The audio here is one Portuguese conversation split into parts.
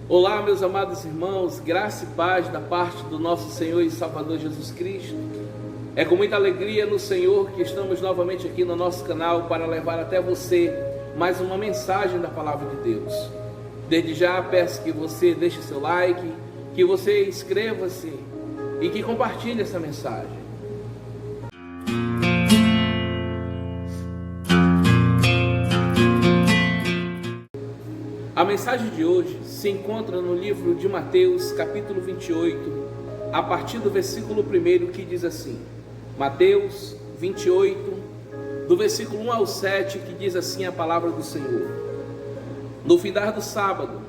Olá, meus amados irmãos, graça e paz da parte do nosso Senhor e Salvador Jesus Cristo. É com muita alegria no Senhor que estamos novamente aqui no nosso canal para levar até você mais uma mensagem da Palavra de Deus. Desde já peço que você deixe seu like, que você inscreva-se e que compartilhe essa mensagem. A mensagem de hoje se encontra no livro de Mateus, capítulo 28, a partir do versículo 1, que diz assim: Mateus 28, do versículo 1 ao 7, que diz assim a palavra do Senhor. No findar do sábado,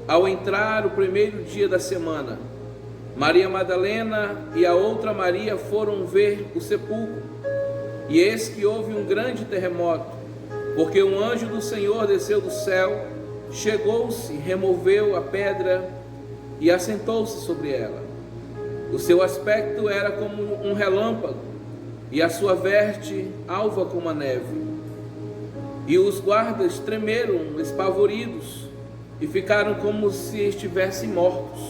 ao entrar o primeiro dia da semana, Maria Madalena e a outra Maria foram ver o sepulcro, e eis que houve um grande terremoto, porque um anjo do Senhor desceu do céu, chegou-se, removeu a pedra e assentou-se sobre ela. O seu aspecto era como um relâmpago, e a sua veste alva como a neve. E os guardas tremeram, espavoridos, e ficaram como se estivessem mortos.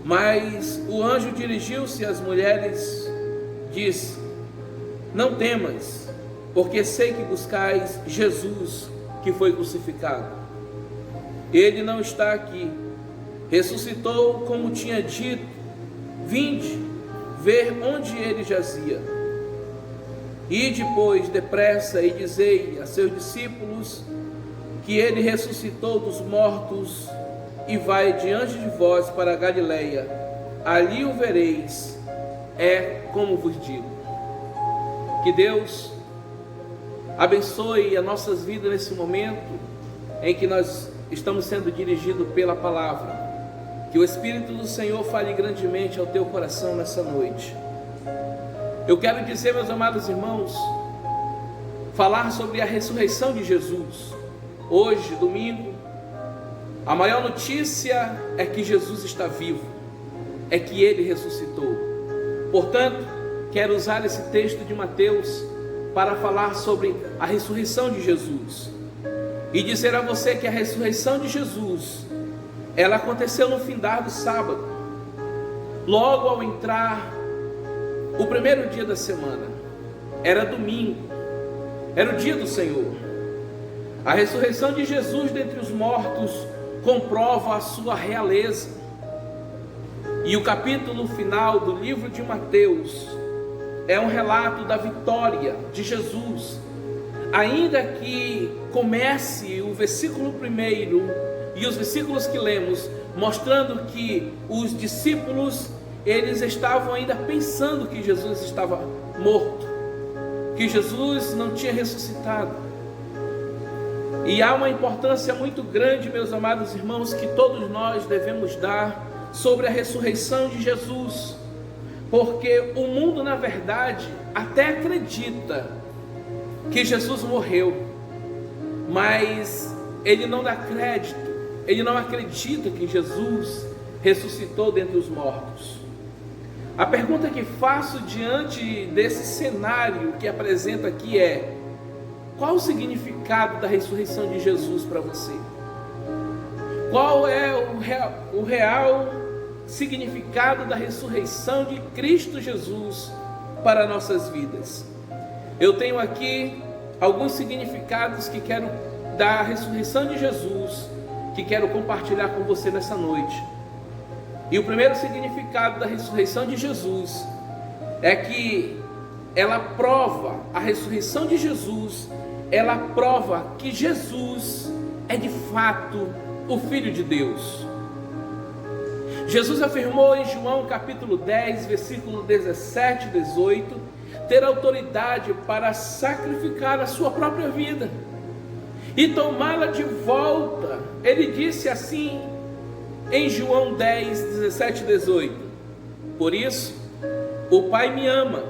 Mas o anjo dirigiu-se às mulheres, disse: Não temas, porque sei que buscais Jesus, que foi crucificado. Ele não está aqui, ressuscitou como tinha dito. Vinde ver onde ele jazia. E depois, depressa, e dizei a seus discípulos que ele ressuscitou dos mortos e vai diante de vós para a Galileia. Ali o vereis, é como vos digo. Que Deus abençoe as nossas vidas nesse momento em que nós estamos sendo dirigidos pela palavra. Que o Espírito do Senhor fale grandemente ao teu coração nessa noite. Eu quero dizer, meus amados irmãos, falar sobre a ressurreição de Jesus. Hoje, domingo, a maior notícia é que Jesus está vivo, é que Ele ressuscitou. Portanto, quero usar esse texto de Mateus para falar sobre a ressurreição de Jesus e dizer a você que a ressurreição de Jesus, ela aconteceu no findar do sábado, logo ao entrar o primeiro dia da semana. Era domingo, era o dia do Senhor. A ressurreição de Jesus dentre os mortos comprova a sua realeza, e o capítulo final do livro de Mateus é um relato da vitória de Jesus. Ainda que comece o versículo 1 e os versículos que lemos mostrando que os discípulos, eles estavam ainda pensando que Jesus estava morto, que Jesus não tinha ressuscitado. E há uma importância muito grande, meus amados irmãos, que todos nós devemos dar sobre a ressurreição de Jesus. Porque o mundo, na verdade, até acredita que Jesus morreu, mas ele não dá crédito, ele não acredita que Jesus ressuscitou dentre os mortos. A pergunta que faço diante desse cenário que apresento aqui é: qual o significado da ressurreição de Jesus para você? Qual é o real significado da ressurreição de Cristo Jesus para nossas vidas? Eu tenho aqui alguns significados que quero dar à ressurreição de Jesus, que quero compartilhar com você nessa noite. E o primeiro significado da ressurreição de Jesus é que ela prova, a ressurreição de Jesus, ela prova que Jesus é de fato o Filho de Deus. Jesus afirmou em João capítulo 10, versículo 17 e 18, ter autoridade para sacrificar a sua própria vida e tomá-la de volta. Ele disse assim em João 10, 17 e 18: Por isso o Pai me ama,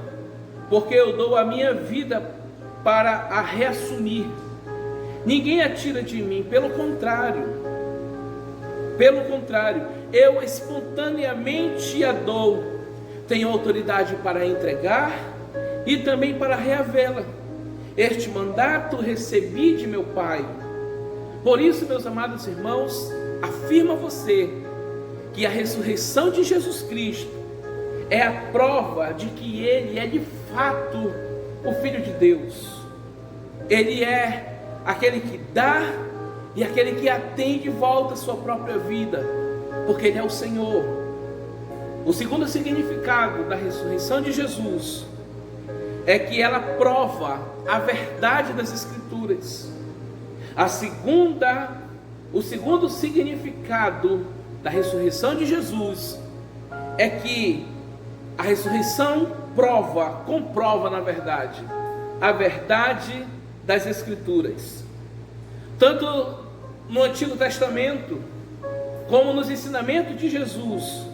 porque eu dou a minha vida para a reassumir. Ninguém a tira de mim, pelo contrário, eu espontaneamente a dou. Tenho autoridade para entregar e também para reavê-la. Este mandato recebi de meu Pai. Por isso, meus amados irmãos, afirma você que a ressurreição de Jesus Cristo é a prova de que Ele é de fato o Filho de Deus. Ele é aquele que dá e aquele que atende de volta a sua própria vida, porque Ele é o Senhor. O segundo significado da ressurreição de Jesus é que ela prova a verdade das Escrituras. O segundo significado da ressurreição de Jesus é que a ressurreição comprova na verdade, a verdade das Escrituras. Tanto no Antigo Testamento, como nos ensinamentos de Jesus,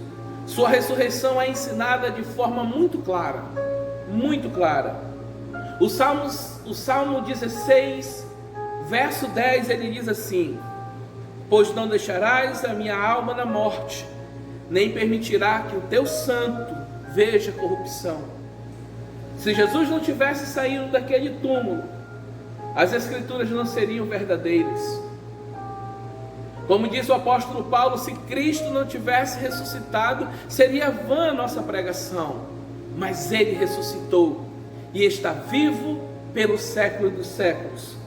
sua ressurreição é ensinada de forma muito clara, muito clara. O Salmo 16, verso 10, ele diz assim: pois não deixarás a minha alma na morte, nem permitirá que o teu santo veja corrupção. Se Jesus não tivesse saído daquele túmulo, as Escrituras não seriam verdadeiras. Como diz o apóstolo Paulo, se Cristo não tivesse ressuscitado, seria vã a nossa pregação. Mas Ele ressuscitou e está vivo pelos séculos dos séculos.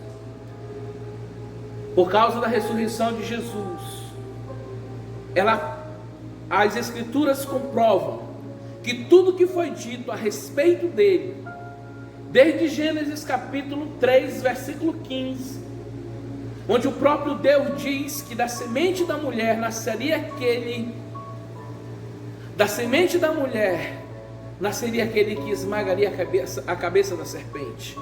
Por causa da ressurreição de Jesus, as Escrituras comprovam que tudo que foi dito a respeito dele, desde Gênesis capítulo 3, versículo 15, onde o próprio Deus diz que da semente da mulher nasceria aquele que esmagaria a cabeça da serpente.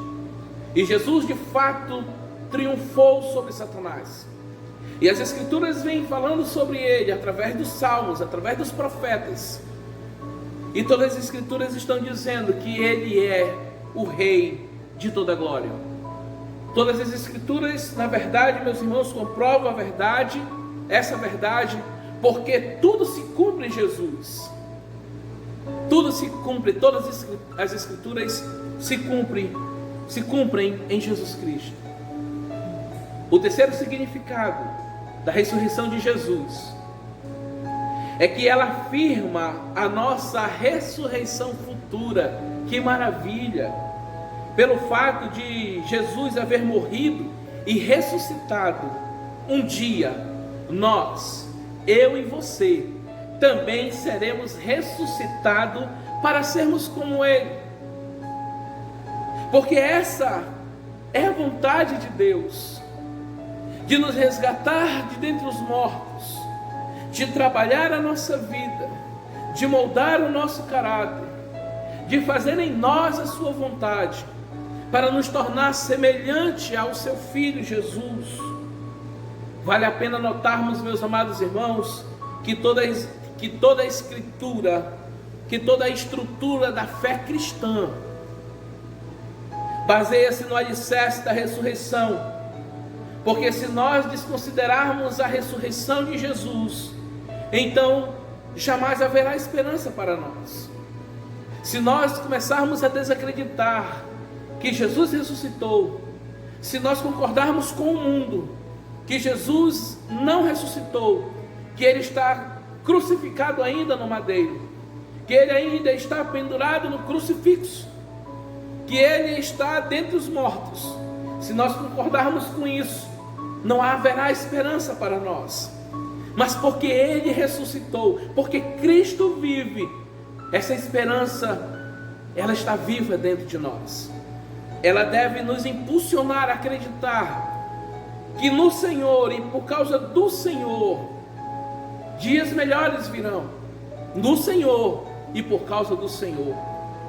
E Jesus de fato triunfou sobre Satanás. E as Escrituras vêm falando sobre ele através dos salmos, através dos profetas. E todas as Escrituras estão dizendo que ele é o Rei de toda glória. Todas as Escrituras, na verdade, meus irmãos, comprovam a verdade, essa verdade, porque tudo se cumpre em Jesus. Tudo se cumpre, todas as Escrituras se cumprem em Jesus Cristo. O terceiro significado da ressurreição de Jesus é que ela afirma a nossa ressurreição futura. Que maravilha! Pelo fato de Jesus haver morrido e ressuscitado, um dia nós, eu e você, também seremos ressuscitados para sermos como Ele. Porque essa é a vontade de Deus, de nos resgatar de dentre os mortos, de trabalhar a nossa vida, de moldar o nosso caráter, de fazer em nós a sua vontade, para nos tornar semelhante ao seu Filho Jesus. Vale a pena notarmos, meus amados irmãos, que toda a Escritura, que toda a estrutura da fé cristã baseia-se no alicerce da ressurreição. Porque se nós desconsiderarmos a ressurreição de Jesus, então jamais haverá esperança para nós. Se nós começarmos a desacreditar que Jesus ressuscitou, se nós concordarmos com o mundo que Jesus não ressuscitou, que Ele está crucificado ainda no madeiro, que Ele ainda está pendurado no crucifixo, que Ele está dentre os mortos, se nós concordarmos com isso, não haverá esperança para nós. Mas porque Ele ressuscitou, porque Cristo vive, essa esperança, ela está viva dentro de nós. Ela deve nos impulsionar a acreditar que no Senhor e por causa do Senhor, dias melhores virão. No Senhor e por causa do Senhor.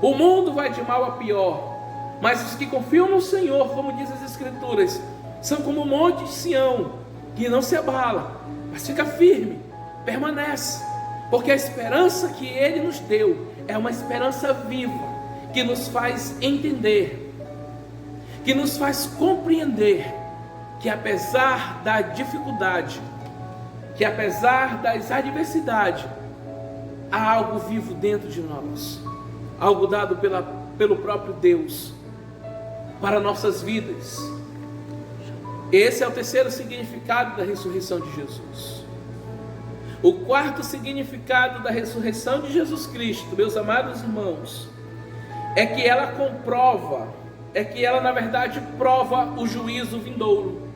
O mundo vai de mal a pior, mas os que confiam no Senhor, como diz as Escrituras, são como o monte de Sião, que não se abala, mas fica firme, permanece, porque a esperança que Ele nos deu é uma esperança viva, que nos faz entender, que nos faz compreender que apesar da dificuldade, que apesar das adversidades, há algo vivo dentro de nós, algo dado pelo próprio Deus para nossas vidas. Esse é o terceiro significado da ressurreição de Jesus. O quarto significado da ressurreição de Jesus Cristo, meus amados irmãos, é que ela comprova, na verdade prova o juízo vindouro.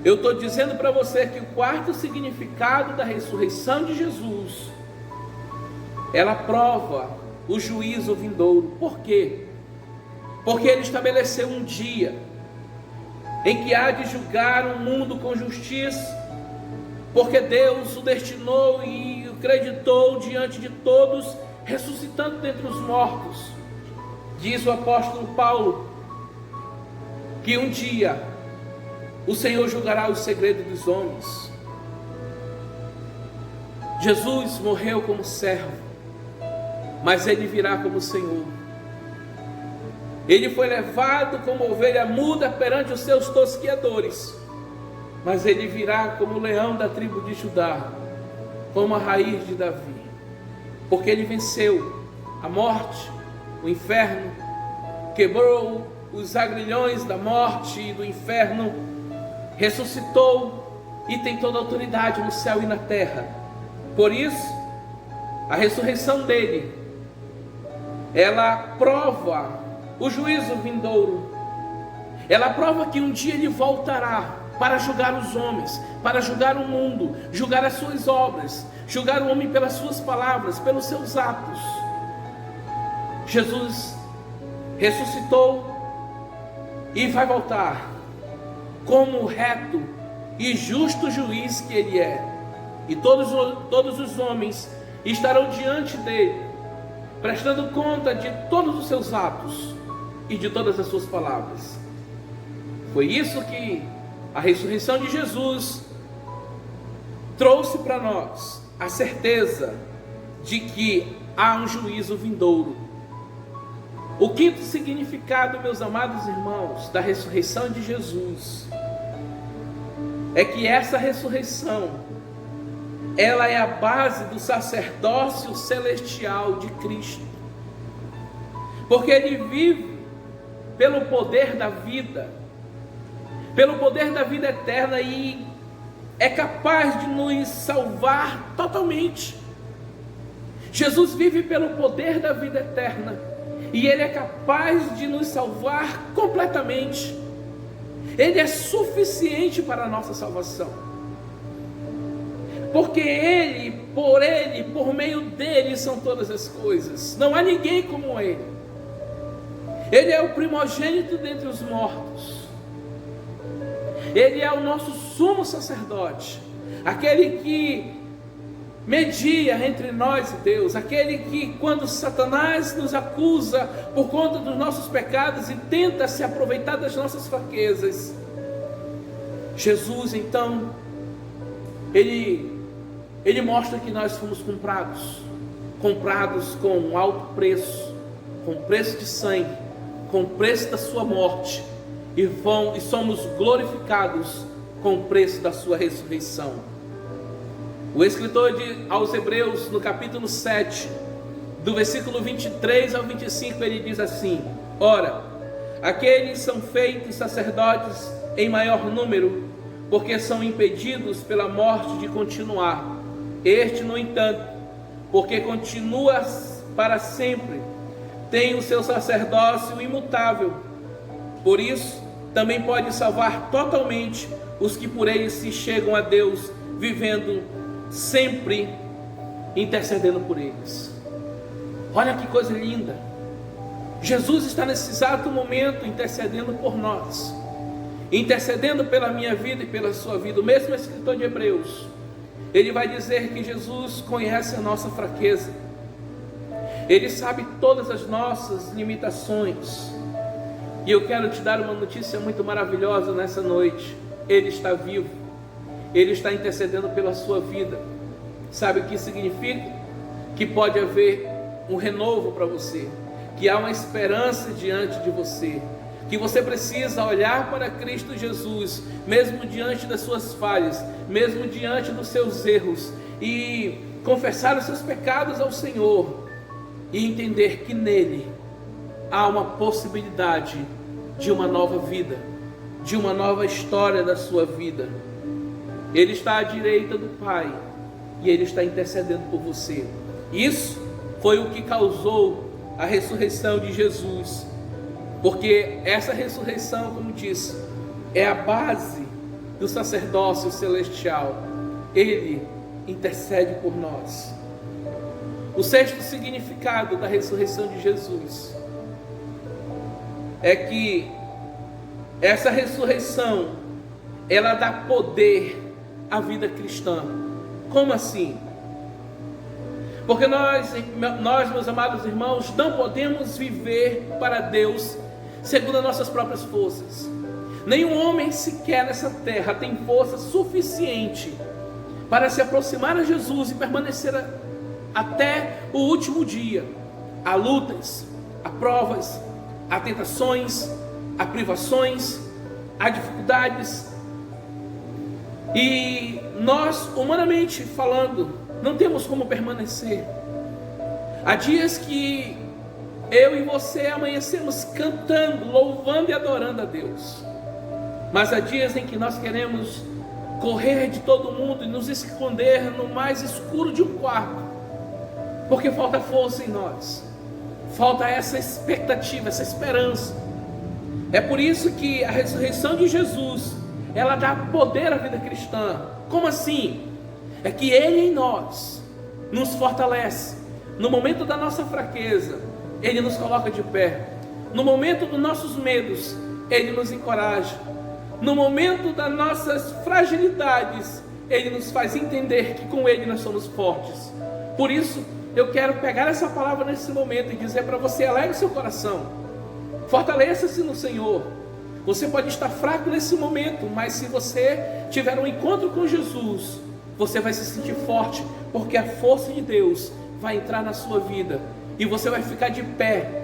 Eu estou dizendo para você que o quarto significado da ressurreição de Jesus, ela prova o juízo vindouro. Por quê? Porque ele estabeleceu um dia em que há de julgar o mundo com justiça, porque Deus o destinou e o acreditou diante de todos, ressuscitando dentre os mortos. Diz o apóstolo Paulo que um dia o Senhor julgará os segredos dos homens. Jesus morreu como servo, mas ele virá como Senhor. Ele foi levado como ovelha muda perante os seus tosquiadores, mas ele virá como o leão da tribo de Judá, como a raiz de Davi, porque ele venceu a morte, o inferno, quebrou os agrilhões da morte e do inferno, ressuscitou e tem toda a autoridade no céu e na terra. Por isso, a ressurreição dele, ela prova o juízo vindouro. Ela prova que um dia ele voltará para julgar os homens, para julgar o mundo, julgar as suas obras, julgar o homem pelas suas palavras, pelos seus atos. Jesus ressuscitou e vai voltar como reto e justo juiz que ele é, e todos os homens estarão diante dele, prestando conta de todos os seus atos e de todas as suas palavras. Foi isso que a ressurreição de Jesus trouxe para nós, a certeza de que há um juízo vindouro. O quinto significado, meus amados irmãos, da ressurreição de Jesus é que essa ressurreição, ela é a base do sacerdócio celestial de Cristo, porque ele vive pelo poder da vida eterna, e é capaz de nos salvar totalmente. Jesus vive pelo poder da vida eterna, e ele é capaz de nos salvar completamente. Ele é suficiente para a nossa salvação, porque por meio dele são todas as coisas. Não há ninguém como ele. Ele é o primogênito dentre os mortos. Ele é o nosso sumo sacerdote, aquele que media entre nós e Deus, aquele que, quando Satanás nos acusa por conta dos nossos pecados e tenta se aproveitar das nossas fraquezas, Jesus então, ele mostra que nós fomos comprados com um alto preço, com preço de sangue, com preço da sua morte, e somos glorificados com o preço da sua ressurreição. O escritor aos Hebreus, no capítulo 7, do versículo 23 ao 25, ele diz assim: ora, aqueles são feitos sacerdotes em maior número, porque são impedidos pela morte de continuar. Este, no entanto, porque continua para sempre, tem o seu sacerdócio imutável. Por isso, também pode salvar totalmente os que por ele se chegam a Deus, vivendo sempre intercedendo por eles. Olha que coisa linda! Jesus está nesse exato momento intercedendo por nós, intercedendo pela minha vida e pela sua vida. O mesmo escritor de Hebreus, ele vai dizer que Jesus conhece a nossa fraqueza, ele sabe todas as nossas limitações. E eu quero te dar uma notícia muito maravilhosa nessa noite: ele está vivo, ele está intercedendo pela sua vida. Sabe o que significa? Que pode haver um renovo para você, que há uma esperança diante de você, que você precisa olhar para Cristo Jesus, mesmo diante das suas falhas, mesmo diante dos seus erros, e confessar os seus pecados ao Senhor, e entender que nele há uma possibilidade de uma nova vida, de uma nova história da sua vida. Ele está à direita do Pai e Ele está intercedendo por você. Isso foi o que causou a ressurreição de Jesus, porque essa ressurreição, como disse, é a base do sacerdócio celestial. Ele intercede por nós. O sexto significado da ressurreição de Jesus é que essa ressurreição, ela dá poder à vida cristã. Como assim? Porque nós, meus amados irmãos, não podemos viver para Deus segundo as nossas próprias forças. Nenhum homem sequer nessa terra tem força suficiente para se aproximar a Jesus e permanecer até o último dia. Há lutas, há provas, há tentações, há privações, há dificuldades. E nós, humanamente falando, não temos como permanecer. Há dias que eu e você amanhecemos cantando, louvando e adorando a Deus. Mas há dias em que nós queremos correr de todo mundo e nos esconder no mais escuro de um quarto, porque falta força em nós, falta essa expectativa, essa esperança. É por isso que a ressurreição de Jesus, ela dá poder à vida cristã. Como assim? É que Ele em nós nos fortalece. No momento da nossa fraqueza, Ele nos coloca de pé. No momento dos nossos medos, Ele nos encoraja. No momento das nossas fragilidades, Ele nos faz entender que com Ele nós somos fortes. Por isso, eu quero pegar essa palavra nesse momento e dizer para você: alegre o seu coração, fortaleça-se no Senhor. Você pode estar fraco nesse momento, mas se você tiver um encontro com Jesus, você vai se sentir forte, porque a força de Deus vai entrar na sua vida e você vai ficar de pé,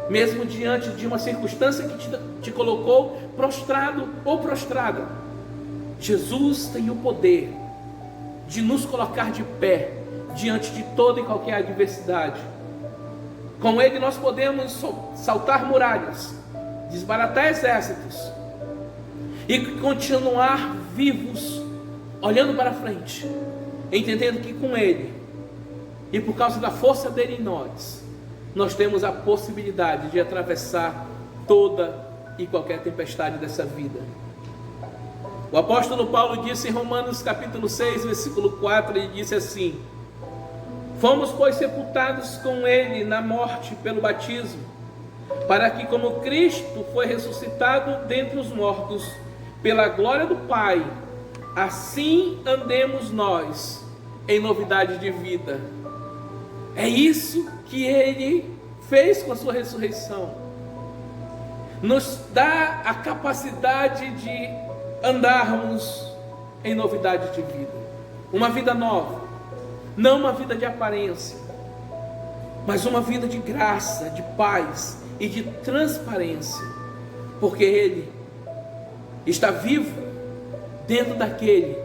mesmo diante de uma circunstância que te colocou prostrado ou prostrada. Jesus tem o poder de nos colocar de pé diante de toda e qualquer adversidade. Com Ele nós podemos saltar muralhas, desbaratar exércitos e continuar vivos, olhando para frente, entendendo que com Ele e por causa da força dele em nós temos a possibilidade de atravessar toda e qualquer tempestade dessa vida. O apóstolo Paulo disse em Romanos capítulo 6, versículo 4, ele disse assim: fomos, pois, sepultados com Ele na morte pelo batismo, para que, como Cristo foi ressuscitado dentre os mortos, pela glória do Pai, assim andemos nós em novidade de vida. É isso que Ele fez com a sua ressurreição. Nos dá a capacidade de andarmos em novidade de vida. Uma vida nova. Não uma vida de aparência, mas uma vida de graça, de paz e de transparência. Porque Ele está vivo dentro daquele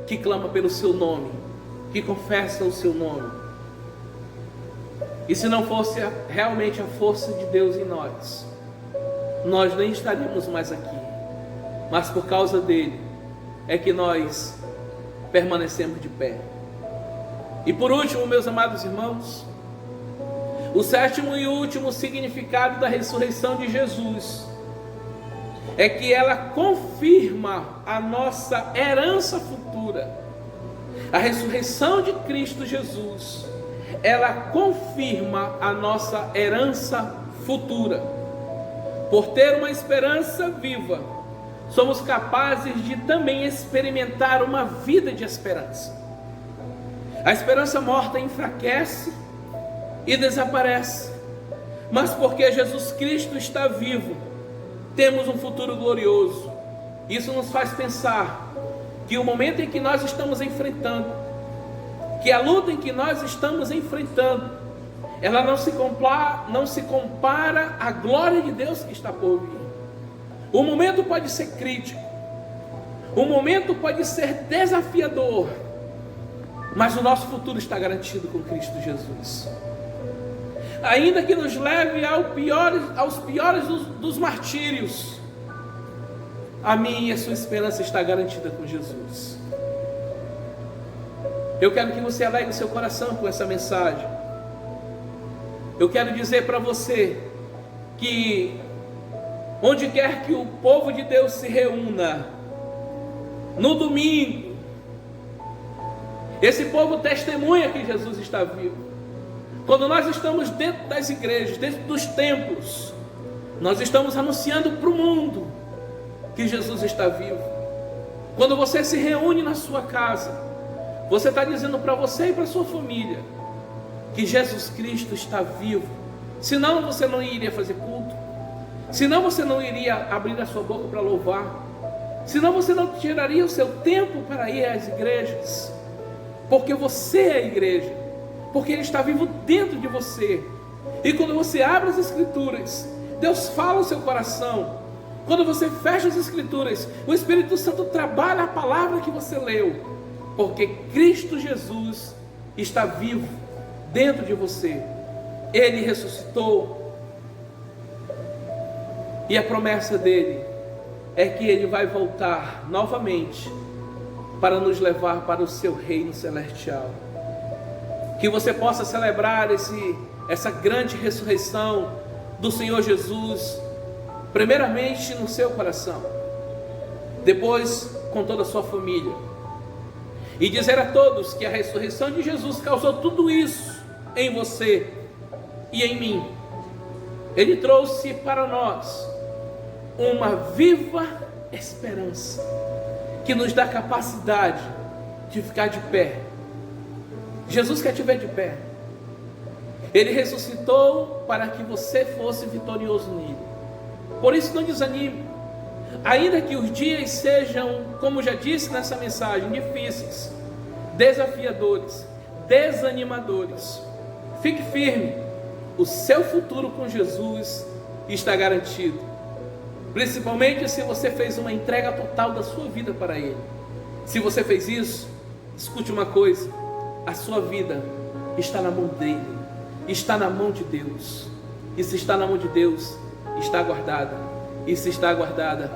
que clama pelo seu nome, que confessa o seu nome. E se não fosse realmente a força de Deus em nós nem estaríamos mais aqui. Mas por causa dele é que nós permanecemos de pé. E por último, meus amados irmãos, o sétimo e último significado da ressurreição de Jesus é que ela confirma a nossa herança futura. A ressurreição de Cristo Jesus, ela confirma a nossa herança futura. Por ter uma esperança viva, somos capazes de também experimentar uma vida de esperança. A esperança morta enfraquece e desaparece, mas porque Jesus Cristo está vivo, temos um futuro glorioso. Isso nos faz pensar que o momento em que nós estamos enfrentando, que a luta em que nós estamos enfrentando, ela não se compara à glória de Deus que está por vir. O momento pode ser crítico, o momento pode ser desafiador, mas o nosso futuro está garantido com Cristo Jesus. Ainda que nos leve aos piores dos martírios, a minha e a sua esperança está garantida com Jesus. Eu quero que você alegre seu coração com essa mensagem. Eu quero dizer para você que onde quer que o povo de Deus se reúna, no domingo, esse povo testemunha que Jesus está vivo. Quando nós estamos dentro das igrejas, dentro dos templos, nós estamos anunciando para o mundo que Jesus está vivo. Quando você se reúne na sua casa, você está dizendo para você e para a sua família que Jesus Cristo está vivo. Senão você não iria fazer culto, senão você não iria abrir a sua boca para louvar, senão você não tiraria o seu tempo para ir às igrejas, porque você é a igreja, porque Ele está vivo dentro de você. E quando você abre as Escrituras, Deus fala o seu coração. Quando você fecha as Escrituras, o Espírito Santo trabalha a palavra que você leu, porque Cristo Jesus está vivo dentro de você. Ele ressuscitou, e a promessa dele é que Ele vai voltar novamente para nos levar para o seu reino celestial. Que você possa celebrar essa grande ressurreição do Senhor Jesus, primeiramente no seu coração, depois com toda a sua família, e dizer a todos que a ressurreição de Jesus causou tudo isso em você e em mim. Ele trouxe para nós uma viva esperança que nos dá capacidade de ficar de pé. Jesus quer te ver de pé. Ele ressuscitou para que você fosse vitorioso nele. Por isso não desanime. Ainda que os dias sejam, como já disse nessa mensagem, difíceis, desafiadores, desanimadores, fique firme. O seu futuro com Jesus está garantido. Principalmente se você fez uma entrega total da sua vida para Ele. Se você fez isso, escute uma coisa: a sua vida está na mão dEle, está na mão de Deus. E se está na mão de Deus, está guardada. E se está guardada,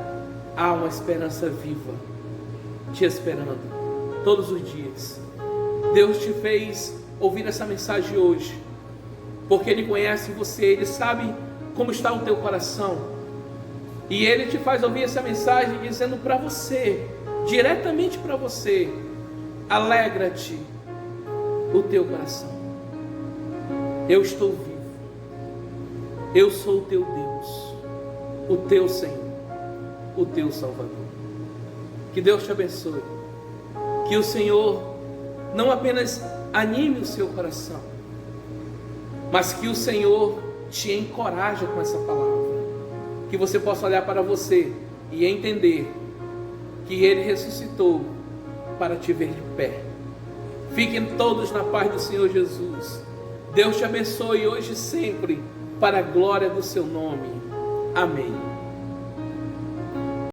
há uma esperança viva te esperando todos os dias. Deus te fez ouvir essa mensagem hoje, porque Ele conhece você, Ele sabe como está o teu coração. E Ele te faz ouvir essa mensagem dizendo para você, diretamente para você: alegra-te o teu coração. Eu estou vivo. Eu sou o teu Deus, o teu Senhor, o teu Salvador. Que Deus te abençoe. Que o Senhor não apenas anime o seu coração, mas que o Senhor te encoraje com essa palavra. Que você possa olhar para você e entender que Ele ressuscitou para te ver de pé. Fiquem todos na paz do Senhor Jesus. Deus te abençoe hoje e sempre, para a glória do seu nome. Amém.